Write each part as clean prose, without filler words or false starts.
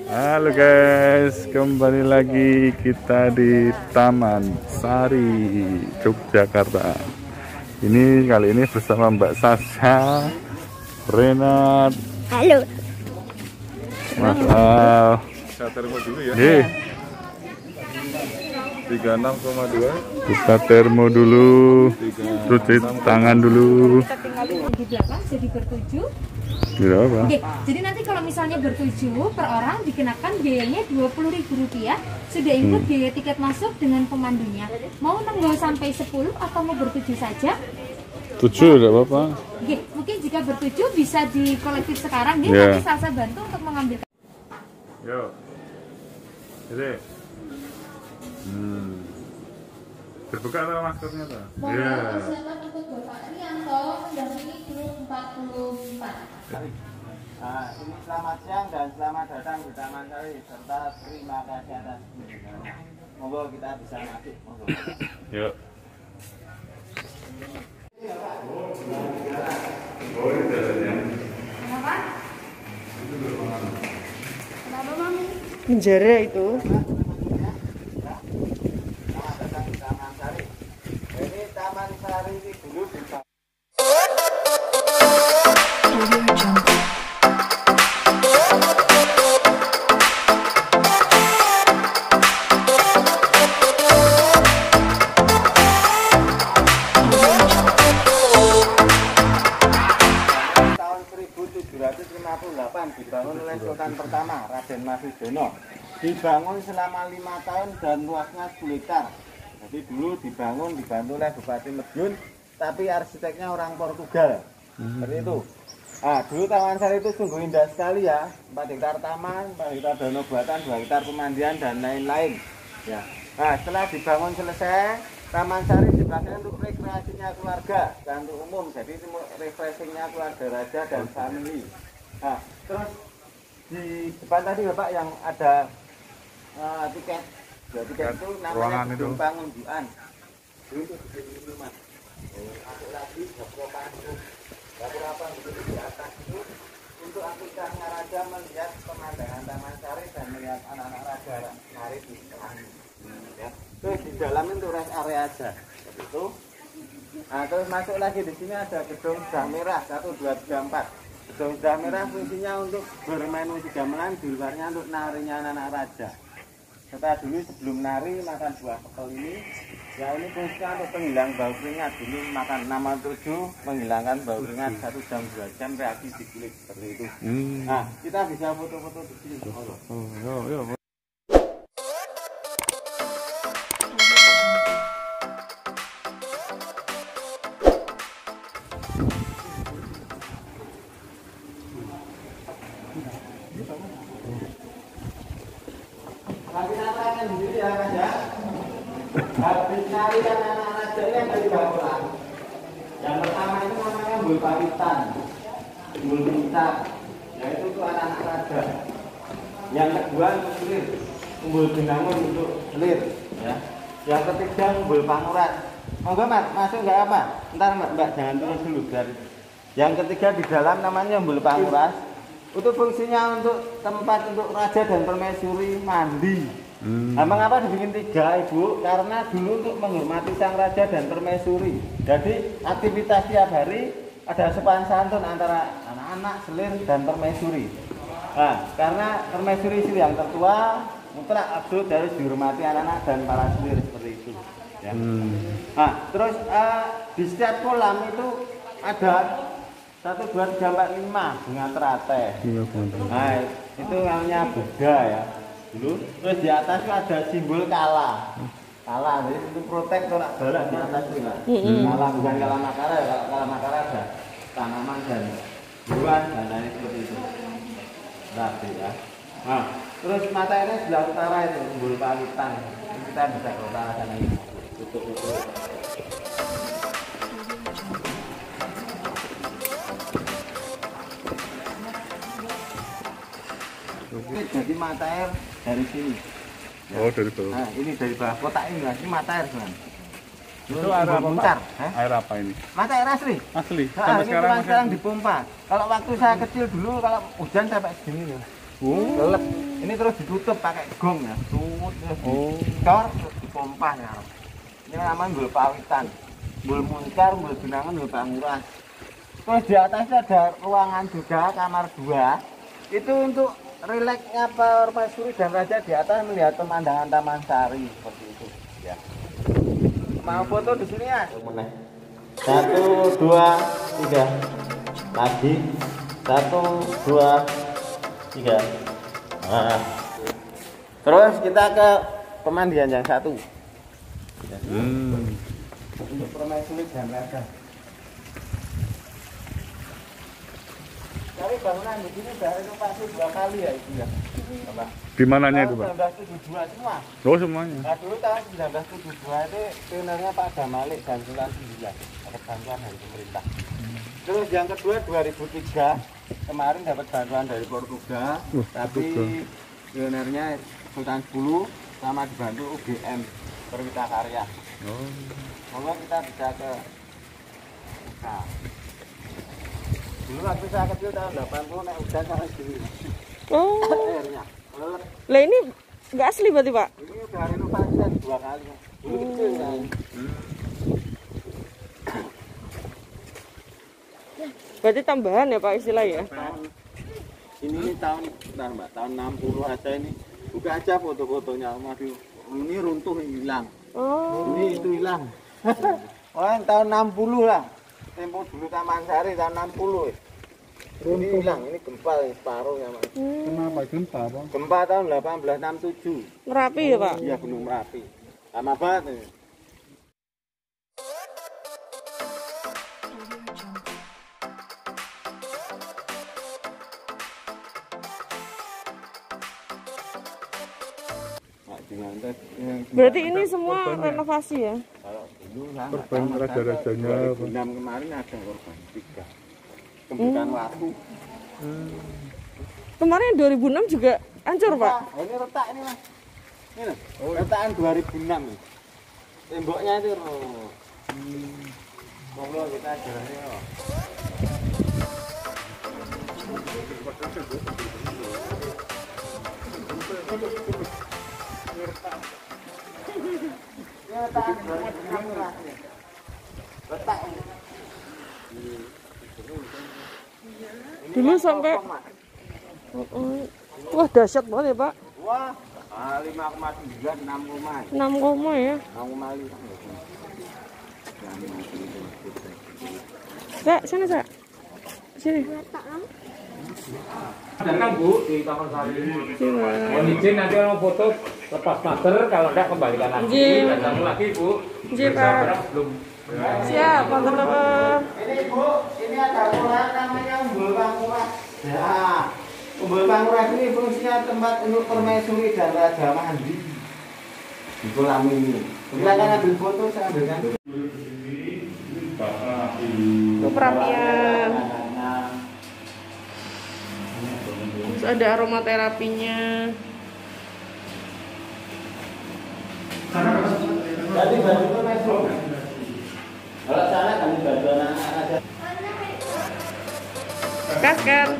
Halo guys, kembali lagi kita di Taman Sari, Yogyakarta. Ini kali ini bersama Mbak Sasha, Renat. Halo. Mas Al. Saya terima dulu ya. 36,2. Kita termo dulu, cuci tangan dulu. Kita tinggalin di belakang jadi bertujuh. Berapa? Oke, jadi nanti kalau misalnya bertujuh per orang dikenakan biayanya Rp20.000. Sudah include biaya tiket masuk dengan pemandunya. Mau nunggu sampai 10 atau mau bertujuh saja? 7 tidak apa-apa. Oke, mungkin jika bertujuh bisa dikolektif sekarang. Dia Yeah. nanti saya bantu untuk mengambil. Yo. Jadi. Terbuka atau maskernya tuh? Iya. Silakan untuk Bapak Rianto mendampingi grup 44. Nah, ini selamat siang dan selamat datang di Taman Sari serta terima kasih atas kunjungannya. Monggo kita bisa masuk. Monggo. Yuk. Kenapa? Kenapa, Mami? Penjara itu. Selamat datang di Taman Sari. Ini Taman Sari ini dulu dibangun. Tahun 1758 dibangun oleh Sultan pertama Raden Masujono. Dibangun selama 5 tahun dan luasnya 10 hektar. Jadi dulu dibangun dibantu oleh Bupati Madiun, tapi arsiteknya orang Portugal. Seperti itu. Nah, dulu Taman Sari itu sungguh indah sekali ya. 4 hektar taman, 4 hektar danau buatan, 2 hektar pemandian dan lain-lain. Ya. Nah, setelah dibangun selesai, Taman Sari dipakai untuk rekreasinya keluarga dan untuk umum. Jadi refreshingnya keluarga raja dan family. Nah, terus di depan tadi Bapak yang ada tiket. Ya, tiket itu namanya gedung pengunjungan. Itu gedung rumah. Masuk lagi dapur panggung. Dapur apa gitu di atas itu untuk aktivitasnya raja melihat pemandangan Taman Sari dan melihat anak-anak raja Sari di tengahnya. Ya. Terus di dalam itu rest area aja. Seperti itu. Nah, terus masuk lagi di sini ada gedung Sudah Merah 1, 2, 3, 4. Gedung Sudah Merah fungsinya untuk bermain musik gamelan, di luarnya untuk narinya anak-anak raja. Setelah dulu sebelum nari makan buah kepel ini, ya ini fungsinya untuk penghilang bau keringat. Dulu makan 6-7 menghilangkan bau keringat 1 jam 2 jam reaksi di kulit seperti itu. Nah, kita bisa foto-foto di sini. Yo. Tapi narakan di sini ya Mas ya. Habis nari kan anak raja ini yang dari Bakulan. Yang pertama itu namanya Mbul Pawitan, Mbul Pintar, yaitu untuk anak-anak raja. Yang kedua untuk selir, Mbul Binangun untuk selir. Ya. Yang ketiga Mbul Pangurat. Monggo Mas, masuk nggak apa? Ntar Mbak jangan turun dulu dari. Yang ketiga di dalam namanya Mbul Panguras. Itu fungsinya untuk tempat untuk raja dan permaisuri mandi. Nah, mengapa dibikin 3 Ibu? Karena dulu untuk menghormati sang raja dan permaisuri. Jadi aktivitas tiap hari ada sopan santun antara anak-anak, selir dan permaisuri. Nah, karena permaisuri itu yang tertua, mutlak absolut harus dihormati anak-anak dan para selir seperti itu. Ya. Nah, terus di setiap kolam itu ada 1, 2, 3, 4, 5 bunga teratai. Nah, itu namanya Buddha ya. Dulu. Terus di atas itu ada simbol kala. Kala, jadi itu protek tolak balak di atas itu. Kala bukan kala Makara, kalau kala Makara ada tanaman dan buah dan lain seperti itu. Berarti ya. Nah, terus mata ini sebelah utara itu simbol Pawitan. Kita bisa ke utara sana ini. Tutup. Jadi mata air dari sini. Ya. Oh, dari bawah. Nah, ini dari bawah kotak ini, Mas. Ini mata air, Mas. Itu air apa, Muncar. Pak? Air apa ini? Mata air asli. Asli. Nah, Sampai ini sekarang sekarang masih. dipompa. Kalau waktu saya kecil dulu, kalau hujan sampai segini ya. Lelep. Ini terus ditutup pakai gong ya. Terus dicor, terus dipompa ya. Ini namanya gul pawitan. Gul muncar, gul genangan, gul pangurah. Terus di atasnya ada ruangan juga, kamar 2. Itu untuk rileksnya permaisuri dan raja di atas melihat pemandangan Taman Sari seperti itu ya. Mau foto di sini ya? 1, 2, 3. Lagi 1, 2, 3. Nah. Terus kita ke pemandian yang 1. Untuk permaisuri dan raja. Tapi bangunan di sini sudah renovasi 2 kali ya itu ya. Di mananya itu, Pak? 1972 semua. Oh, semuanya. Nah dulu tahun 1972 itu pionernya Pak Damalik dan Sulan 9 dapat bantuan dari pemerintah. Terus yang kedua 2003 kemarin dapat bantuan dari Portugal, tapi pionernya Sultan 10 sama dibantu UGM Perwita Karya. Semoga kita bisa ke nah. Dulu waktu saya kecil tahun 80 naik hujan sampai sini. Oh. Airnya. Lah ini nggak asli berarti, Pak? Ini udah renovasi 2 kali. Dulu kecil ya. Berarti tambahan ya, Pak, istilah ya? Ini tahun bentar, Mbak, tahun 60 aja ini. Buka aja foto-fotonya. Waduh, ini runtuh hilang. Oh. Ini itu hilang. Oh, yang tahun 60 lah. Tempo dulu Taman Sari tahun 60. Ini hilang, ini gempa separuhnya, Mas. Kenapa gempa, Bang? Gempa tahun 1867. Merapi ya, Pak? Iya, Gunung Merapi. Lama banget nih. Berarti ini semua renovasi ya? Kalau dulu lah, Korban raja-rajanya apa? 2006 kemarin ada korban 3. Kembukan waktu. Kemarin 2006 juga hancur, Pak? Oh, ini retak ini, Mas. Ini loh, retakan 2006 nih. Temboknya itu loh. Monggo kita jalannya loh. Ini retakan 2006 lah. Retak ini. Dulu sampai wah dahsyat banget ya, Pak. Wah, 5,9 6 rumah. 6 koma ya. 6,5. Kak, sana, Kak. Sini. Datang Bu di Taman Sari. Sini. Mohon izin nanti orang foto lepas masker, kalau enggak kembalikan lagi. Izin. Datang lagi Bu. Izin, Pak. Belum. Siap, teman-teman. Ini Bu, ini ada kelurahan namanya Umbul Pangurah. Ya, Umbul Pangurah ini fungsinya tempat untuk permaisuri dan raja mandi di kolam ini. Silakan ambil foto, saya ambilkan dulu. Untuk perapian. Terus ada aromaterapinya. Jadi baju permaisuri. Kalau sana kami baju anak-anak raja. Kaskan.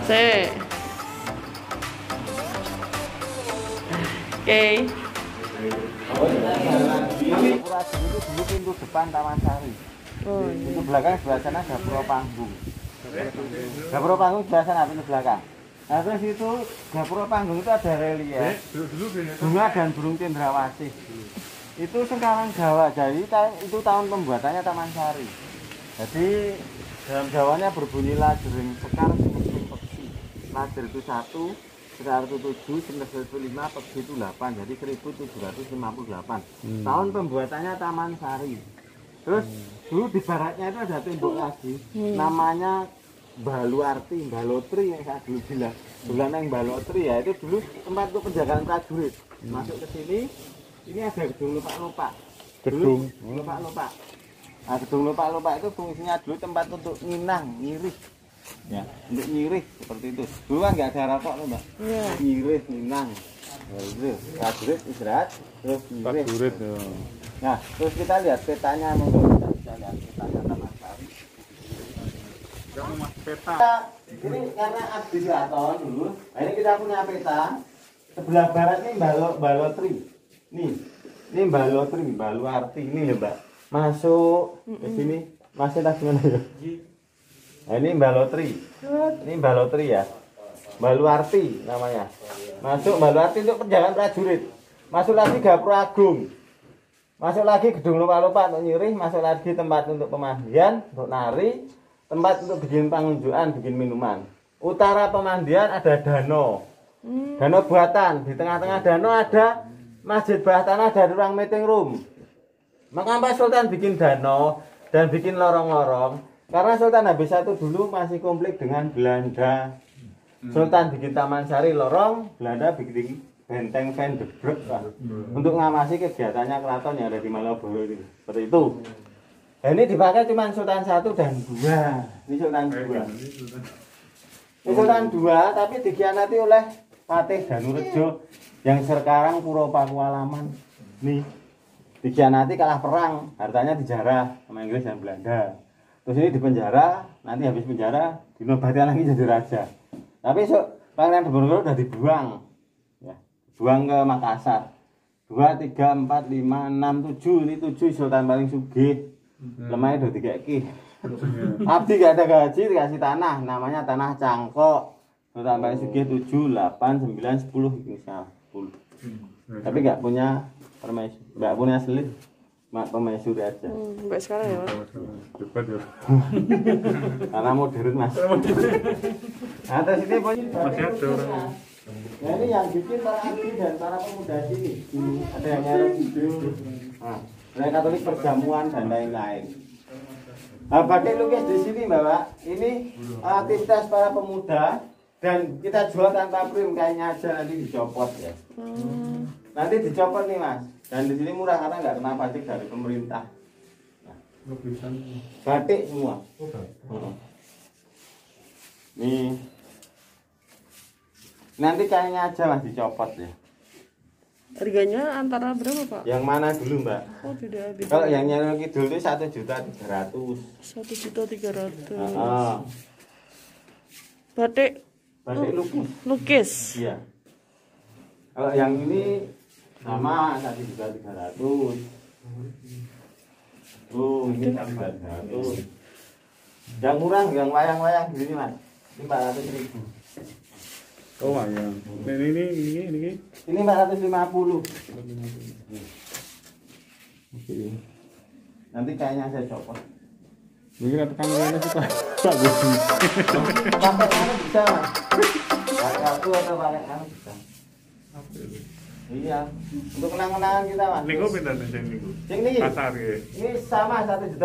C. Oke. Kurasi itu dulu pintu depan Taman Sari. Oh, iya. Pintu belakang sebelah sana Gapura Panggung. Gapura Panggung sebelah sana pintu belakang. Nah terus itu Gapura Panggung itu ada relief bunga dan burung cendrawasih. Itu sekarang Jawa, jadi itu tahun pembuatannya Taman Sari. Jadi dalam Jawanya berbunyi lajering sekar semesting peksi. Lajer itu 1, sekar itu 7, semesting itu 5, peksi itu 8. Jadi 1758. Tahun pembuatannya Taman Sari. Terus dulu di baratnya itu ada tembok lagi, namanya Baluarti, Balotri yang saya dulu bilang. Bulan yang Balotri ya, itu dulu tempat untuk penjagaan prajurit. Masuk ke sini, ini ada gedung lupa-lupa. Gedung Lupa-lupa. Nah, gedung lupa-lupa itu fungsinya dulu tempat untuk nginang, nyirih. Ya, untuk nyirih seperti itu. Dulu kan nggak ada rokok loh, Mbak. Iya. Nyirih, nginang. Itu prajurit istirahat terus gini. Prajurit ya. Nah, terus kita lihat petanya, monggo kita bisa lihat petanya Taman Sari. Kamu mas peta. Ini karena administrator dulu. Nah, ini kita punya peta. Sebelah barat ini Balotri. Ini Balotri, Baluarti ini ya, Mbak. Masuk ke sini. Masih tak gimana ya? Nah, ini Balotri. Ini Balotri ya. Baluarti namanya. Masuk Baluarti untuk perjalanan prajurit. Masuk lagi Gapura Agung. Masuk lagi gedung lupa-lupa untuk nyirih, masuk lagi tempat untuk pemandian, untuk nari, tempat untuk bikin pengunjukan, bikin minuman. Utara pemandian ada danau. Danau buatan, di tengah-tengah danau ada masjid bawah tanah dan ruang meeting room. Mengapa Sultan bikin danau dan bikin lorong-lorong? Karena Sultan habis satu dulu masih konflik dengan Belanda. Sultan bikin Taman Sari lorong, Belanda bikin benteng Van de Broek untuk ngawasi kegiatannya keraton yang ada di Malioboro itu. Seperti itu. Nah, ini dipakai cuma Sultan 1 dan 2. Ini Sultan 2. Ini Sultan 2 tapi dikhianati oleh Patih Danurejo yang sekarang Puro Pakualaman. Nih. Dikhianati kalah perang, hartanya dijarah sama Inggris dan Belanda. Terus ini dipenjara, nanti habis penjara dinobatkan lagi jadi raja. Tapi Pangeran Diponegoro udah dibuang. Buang ke Makassar. 2, 3, 4, 5, 6, 7. Ini 7 Sultan paling sugih. Lemahnya udah dikeki. Abdi gak ada gaji dikasih tanah. Namanya tanah Cangkok. Sultan paling sugih 7, 8, 9, 10. Ini salah 10. Tapi gak punya permaisuri. Gak punya selit. Permaisuri aja. Sampai sekarang ya, Mas. Cepat ya. Karena modern, Mas. Nah, terus ini Masih ada orang. Nah, ini yang bikin para abdi dan para pemuda sini. Ada yang merek hijau. Nah, mereka Katolik perjamuan dan lain-lain. Nah, batik lukis di sini, Bapak. Ini aktivitas para pemuda dan kita jual tanpa prim, kayaknya aja nanti dicopot ya. Nanti dicopot nih, Mas. Dan di sini murah karena nggak kena pajak dari pemerintah. Nah, batik semua. Nih. Nanti kayaknya aja Mas dicopot ya. Harganya antara berapa, Pak? Yang mana dulu, Mbak? Oh, tidak beda. Kalau yang Nyaru Kidul itu 1.300.000. 1.300.000. Batik lukis. Iya. Kalau yang ini sama 1.300.000. Ini 1.300.000. Yang murah, yang wayang-wayang di sini, Mas. Ini 400.000. Oh wayang. Ini. Ini 450. Oke. Nanti kayaknya saya copot. Mungkin ada kangennya sih Pak. Bagus. Pakai anu bisa, Mas. Pakai kartu atau pakai anu bisa. Iya. Untuk kenang-kenangan kita, Mas. Niku pindah sing niku. Sing niki. Pasar ya. Ini sama 1.200.000.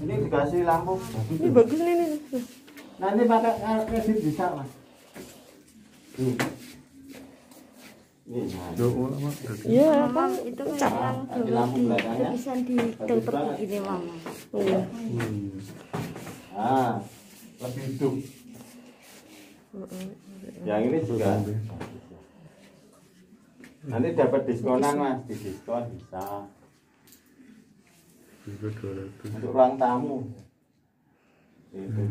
Ini dikasih lampu. Ini bagus nih. Nanti pakai kredit bisa, Mas. Ini. Iya, Mama itu memang Kasih lampu belakangnya. bisa ditelpet begini, Mama. Iya. Ah, lebih hidup. Yang ini juga. Nanti dapat diskonan, Mas. Di diskon bisa. Untuk ruang tamu. Itu.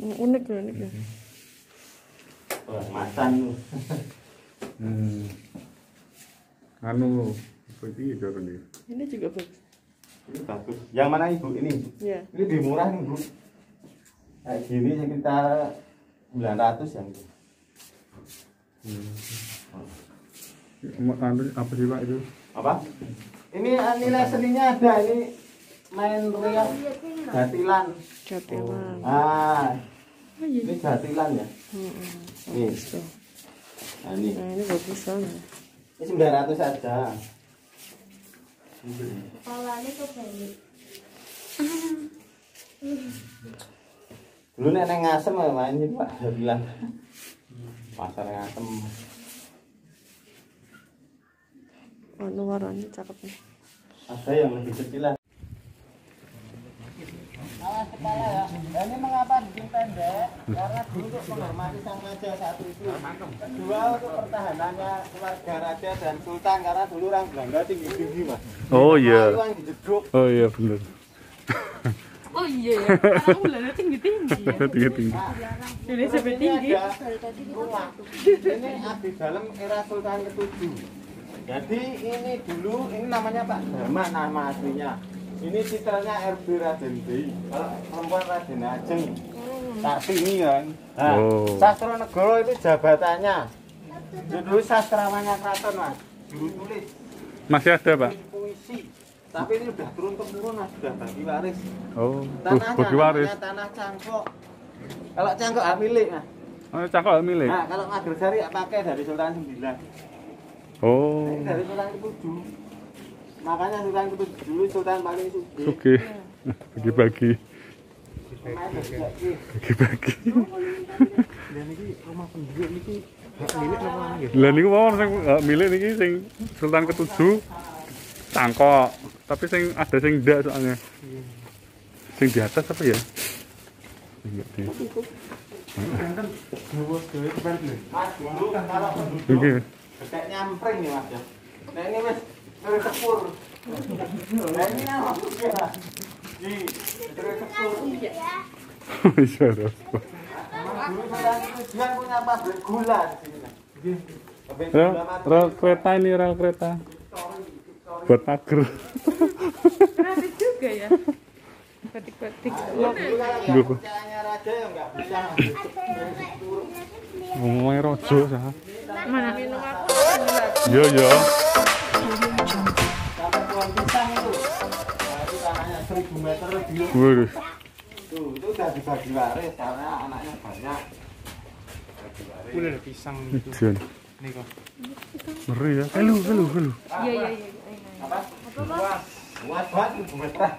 Unik ya. Wah, macan. Anu, apa itu ya nih? Ini juga bagus. Ini bagus. Yang mana Ibu ini? Iya. Ini lebih murah nih, Bu. Kayak gini sekitar 900 yang itu. Anu apa sih Pak itu? Apa? Ini nilai seninya ada, ini main riak jatilan. Jatilan. Ah, ini jatilan ya. Nih. Tuh. Nah, ini. Nah, ini bagus banget. Ini 900 saja. Kepalanya kebalik. Dulu nek nang Ngasem main ini Pak jatilan. Pasar Ngasem. Warna-warnanya cakep nih. Ada yang lebih kecil lah. Awas kepala ya. Dan ini mengapa bikin pendek? Karena dulu untuk menghormati sang raja satu itu. Kedua untuk pertahanannya keluarga raja dan sultan karena dulu orang Belanda tinggi-tinggi mas. Oh iya. Yang dijeduk. Oh iya bener. Oh iya ya, karena ularnya tinggi-tinggi ya. Tinggi-tinggi. Ini sampai tinggi. Rumah. Ini abdi dalam era Sultan ke-7. Jadi ini dulu ini namanya Pak Dharma nama aslinya. Ini citranya RB Raden Dei. Kalau perempuan Raden Ajeng. Kartini kan. Nah, Sastra Negara itu jabatannya. Dulu sastrawannya keraton mas. Juru tulis. Masih ada pak? Puisi. Tapi ini udah turun-temurun mas, sudah bagi waris. Oh, Tanahnya bagi waris. tanah Cangkok. Kalau Cangkok hak milik mas. Oh, Cangkok hak milik. Nah, kalau Magersari hak pakai dari Sultan 9. Oh. Ini dari Sultan ke-7. Makanya Sultan ke-7 dulu Sultan paling sugih. Sugih. Bagi-bagi. Bagi-bagi. Dan ini rumah penduduk ini hak milik apa nggih? Lah niku mau sing hak milik niki sing Sultan ke-7 Cangkok. Tapi sing ada sing ndak soalnya. Sing di atas apa ya? Enggak di. Enten dewe depan lho. Mas dulu kalau penduduk Niki. kayak nyampring nih mas ya. Nah ini wis terus sepur. Nah ini apa ya? Di terus sepur. Bisa dong. Dulu Sultan tujuan punya pabrik gula di sini. Pabrik Rel, gula mati. rel kereta ini rel kereta. Buat pager. Kreatif juga ya. Batik-batik. Dulu kalau percayaannya raja ya nggak bisa. Ngomongnya rojo sah. Mana minum aku? Iya iya. Sampai pohon pisang itu. Nah, itu tanahnya 1000 meter lebih. Waduh. Tuh, itu udah dibagi waris karena anaknya banyak. Udah ada pisang gitu. Jen. Nih kok. Ngeri ya. Halo. Iya iya iya. Apa? Luas banget 1000 meter.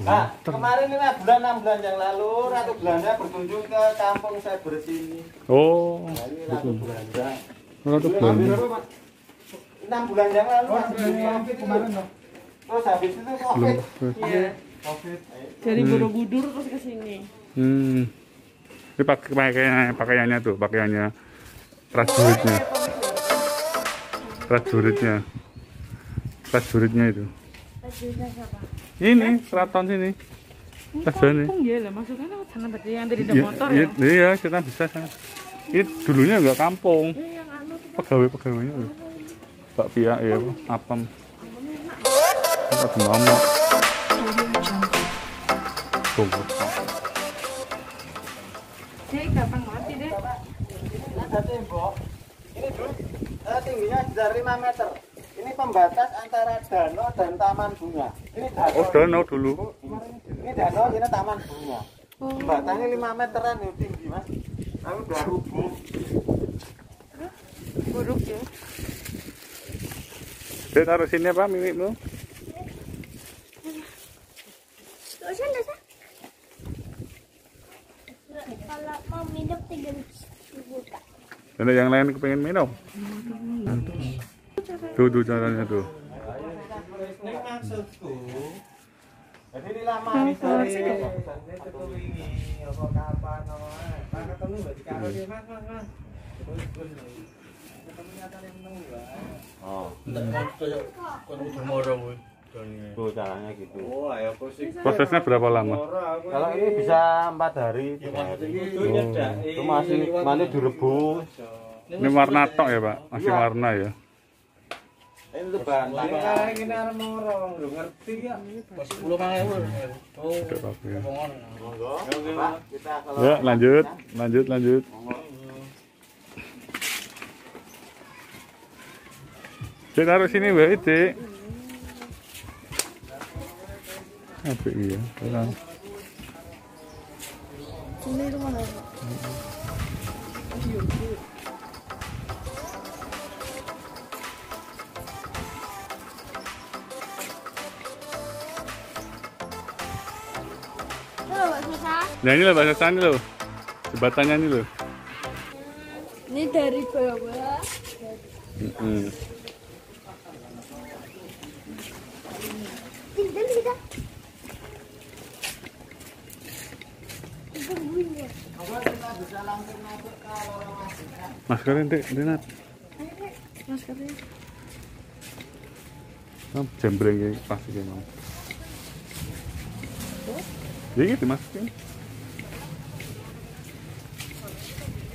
Nah, kemarin ini bulan 6 bulan yang lalu Ratu Belanda berkunjung ke kampung saya bersini. Oh. Nah, ini Ratu Belanda. Ratu Belanda. 6 bulan yang lalu Covid kemarin loh. Terus habis itu Covid. Iya. Covid. Dari Borobudur terus ke sini. Ini pakaiannya tuh, pakaiannya prajuritnya. Prajuritnya itu. Ini keraton sini. Tasnya. Kampung ya lah, maksudnya lewat sana berarti yang tadi ada motor ya. Iya, kita bisa sana. Ini dulunya enggak kampung. Pegawai-pegawainya loh. Pak Pia ya, apam. Kita ngomong. Tunggu. Jadi gampang banget sih deh. Ada tembok. Ini dulu tingginya sekitar 5 meter. Ini pembatas antara danau dan taman bunga. Ini danau. Oh, danau dulu. Ini danau, ini taman bunga. Jembatannya 5 meteran ya tinggi mas. Tapi udah rubuh. Buruk ya. Dia taruh sini apa milikmu? Kalau mau minum tinggal buka. Ada yang lain kepengen minum? Tuh caranya tuh. Ini maksudku. Jadi ini lama misalnya. Satu ini, apa kapan, apa ketemu nggak dikaro dia mas. Ketemu nyata yang menang oh. Tuh caranya gitu. Prosesnya berapa lama? Kalau ini bisa 4 hari. Itu masih direbus. Ini warna tok ya pak? Masih warna ya? Ini lebaran. Ini arep morong, lho ngerti ya. 10.000. Oh. Monggo. Pak, kita kalau Ya, lanjut. Cek taruh sini wae, Cek. Apa iya? Tenang. Sini rumah apa? Nah ini loh bahasa sana loh. Jembatannya ini loh. Ini dari bawah. bisa langsung masuk ke lorong masuknya. Maskernya Dik, Nat. Maskernya. Jembreng ya pasti kayak mau. Jadi dimasukin.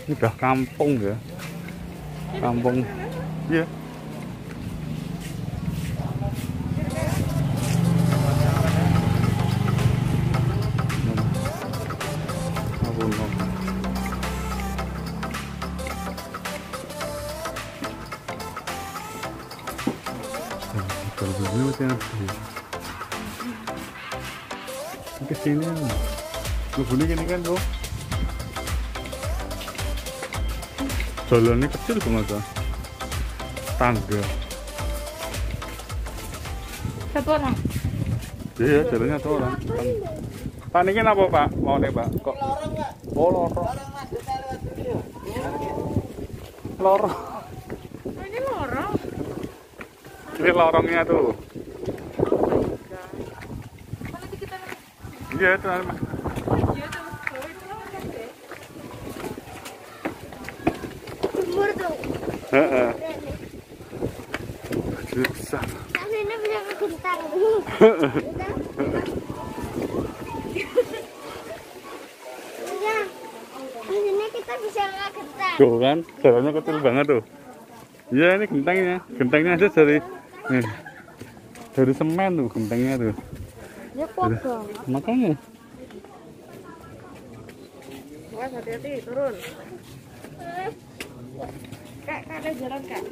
Ini udah kampung ya. Kampung. Iya. Ke sini lebih gini kan tuh jalannya kecil banget kan tangga Satu orang. iya jalannya satu orang Pak ini apa Pak mau nih Pak kok Lorong nggak? oh lorong Lorong masuknya lewat sini. lorong Oh, ini lorong. ini lorongnya tuh iya itu Umur tuh. heeh besar Aslinya bisa ke Gentang. Iya. Aslinya kita bisa ke Gentang. tuh kan jalannya kecil banget tuh iya ini gentengnya aja dari semen tuh gentengnya tuh Ya potong. makanya Wah, hati-hati turun. Kak, ada jalan Kak.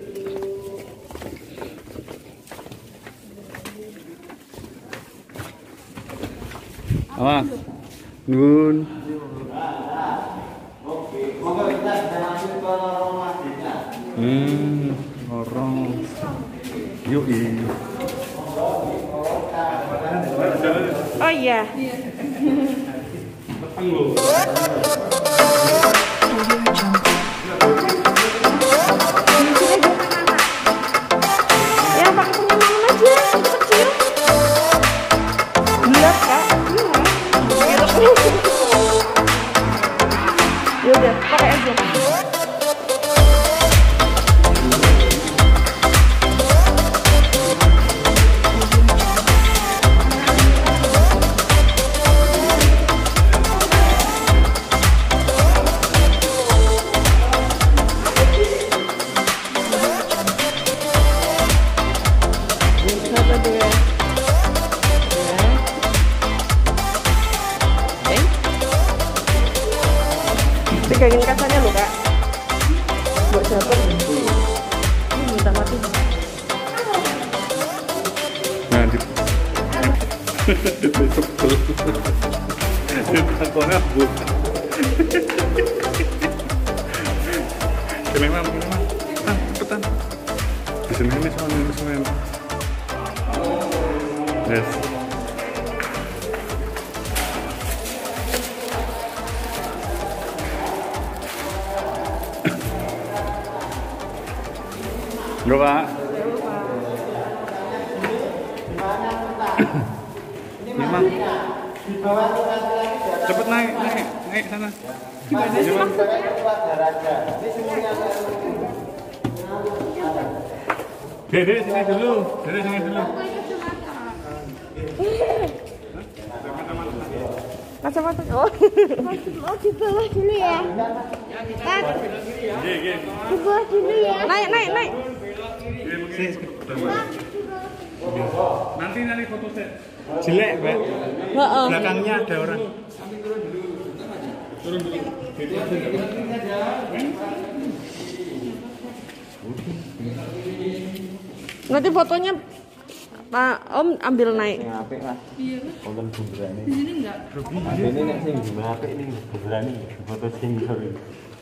awas nun Moga kita bisa langsung ke lorong masuknya. lorong yoi Oh iya. Ya pakai punya mama aja, itu kecil. Bulat Kak. Ya udah, pakai aja. Coba deh. Ya. Pegangin kacanya lo Kak. Buat siapa? Ini minta mati. nah di sebel takonnya bu kenapa cepetan di sini ini soalnya yes Enggak Pak Gimana? Di bawah itu laki-laki di atas. Cepet naik sana. Gimana sih maksudnya? Kuat daraja. Ini semuanya Dede sini dulu. Dede sini dulu. Kacamata. Oh. Oh, di bawah dulu ya. Kak, di bawah dulu ya. Naik. Nanti foto set. Jelek, Mbak. Heeh. Belakangnya ada orang. Nanti fotonya Pak Om ambil naik. apik lah. Iya. Konten bunderane. Di sini enggak. Ini nek sing gimana apik ning bunderane foto sing sorry.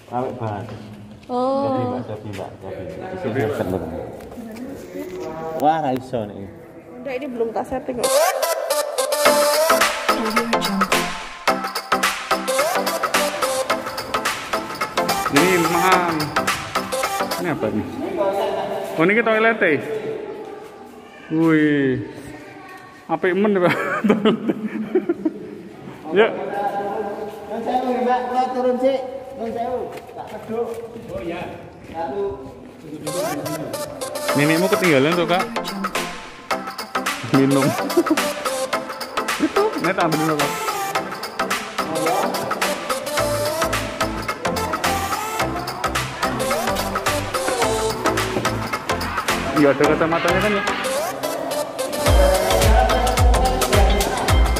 Apik banget. Oh. Coba. Sing seru. Wah, ra iso nek. Udah ini belum tak setting kok. Ini mahal. Ini apa nih? Oh ini toilet ya? Wih, apik men Pak. Ya. Saya Mbak, turun sih. Nun sewu, tak peduk. Oh iya. Satu. Nenekmu ketinggalan tuh, Kak. Minum. Itu, ini tak ambil dulu, Kak. Nggak ada kacamatanya kan ya?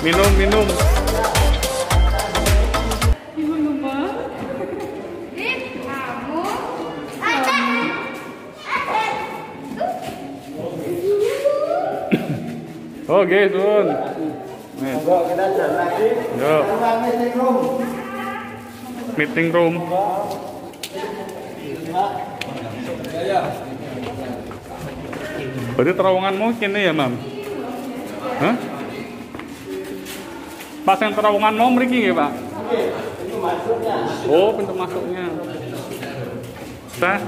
Minum, minum. Oke, Sun. Monggo kita jalan lagi. Yo. Ruang meeting room. Meeting room. Berarti terowonganmu kini ya, Mam? Hah? Pas yang terowongan mau mriki nggih, Pak? Itu masuknya. Oh, pintu masuknya. Teh.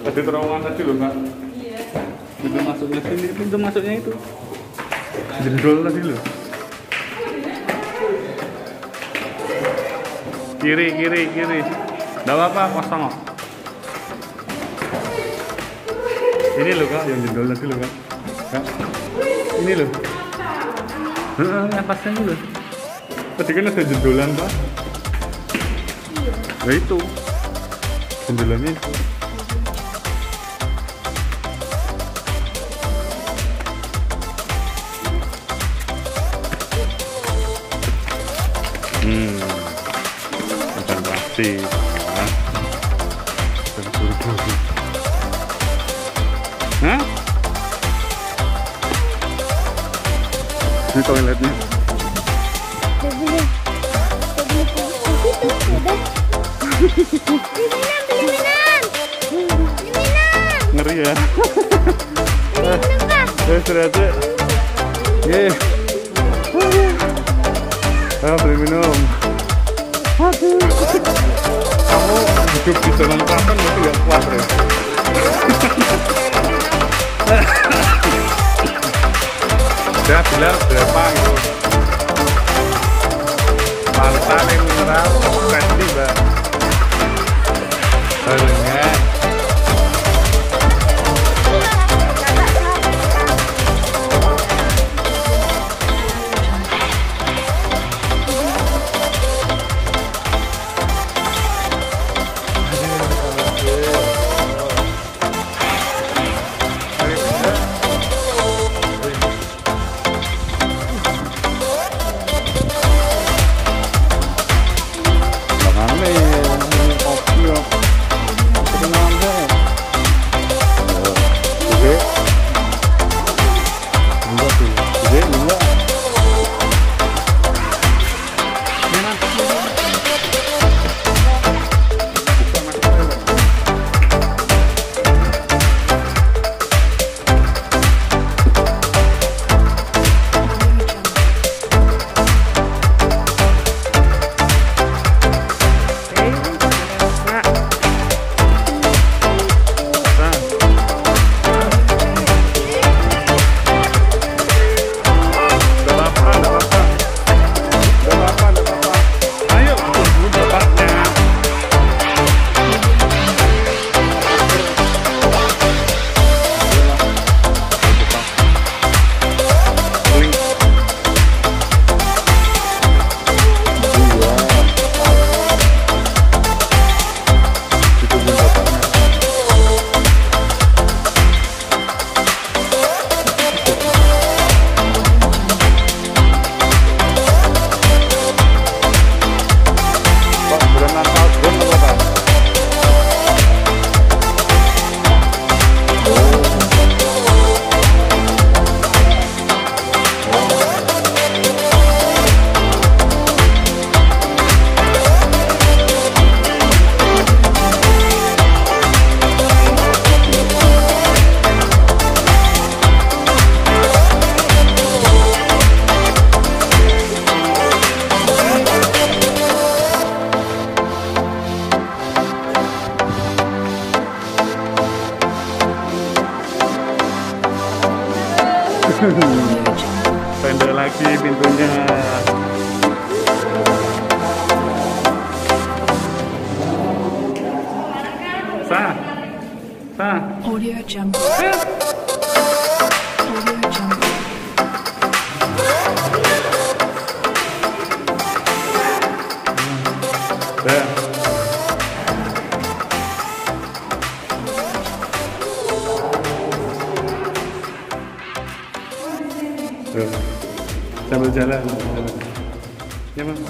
Tadi terowongan tadi loh, Kak. Iya. Pintu masuknya sini, pintu masuknya itu. Jendol tadi loh. Kiri, kiri, kiri. Nggak apa-apa, kosong kok. Ini loh, Kak, yang jendol tadi loh, Kak. Kak. Ini loh. Atasnya ini loh. Tadi kan ada jendolan, Pak. Nah itu. Jendolannya itu. Macam plastik. Hah? Ini toiletnya. Ngeri ya. Ternyata. Ye. Beli minum. Kamu hidup di zaman kapan masih gak kuat ya? Saya bilang berapa gitu. Pantai mineral pasti Mbak. Harusnya Pendek lagi pintunya. Audio Jungle. Audio Jungle. Sambil jalan. Ya, Bang.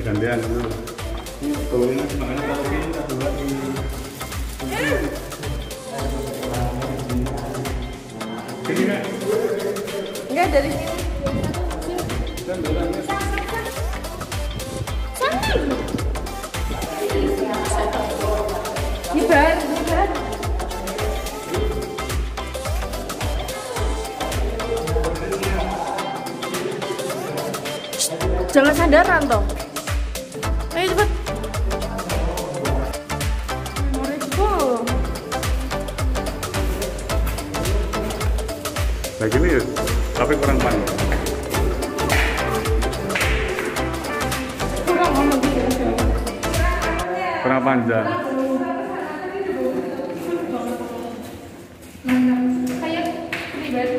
Gantian dulu. Ini tolongnya sebenarnya kalau ini kita buat ini. Sini Kak. Enggak dari sini. Nyebar. Jangan sandaran toh. Ayo cepet. Nah gini ya, tapi kurang panjang. Kurang panjang. Kayak pribadi.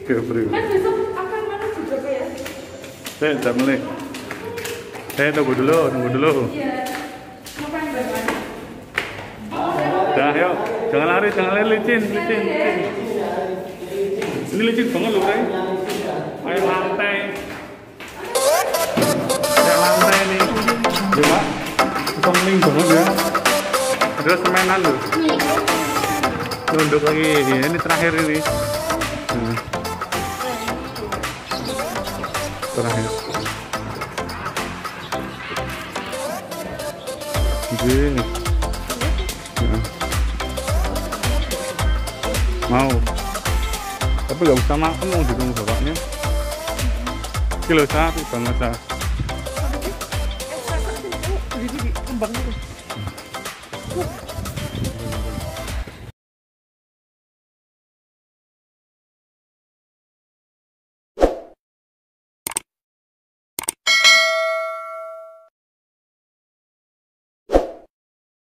Kayak pribadi. Kan besok akan mana juga kayak. Saya mulai. Tunggu dulu. Iya. Ngapain bapak? Dah, yuk. Jangan lari, licin. Ini licin banget loh, Ray. Ayo lantai. Kayak lantai nih. Ya, Pak. Tongling banget ya. Ada semenan loh. Nunduk lagi. Ya, ini terakhir ini. Terakhir. Gini. Mau. Tapi gak usah makan mau didung bapaknya. Kilo sapi banget. Di kembang itu.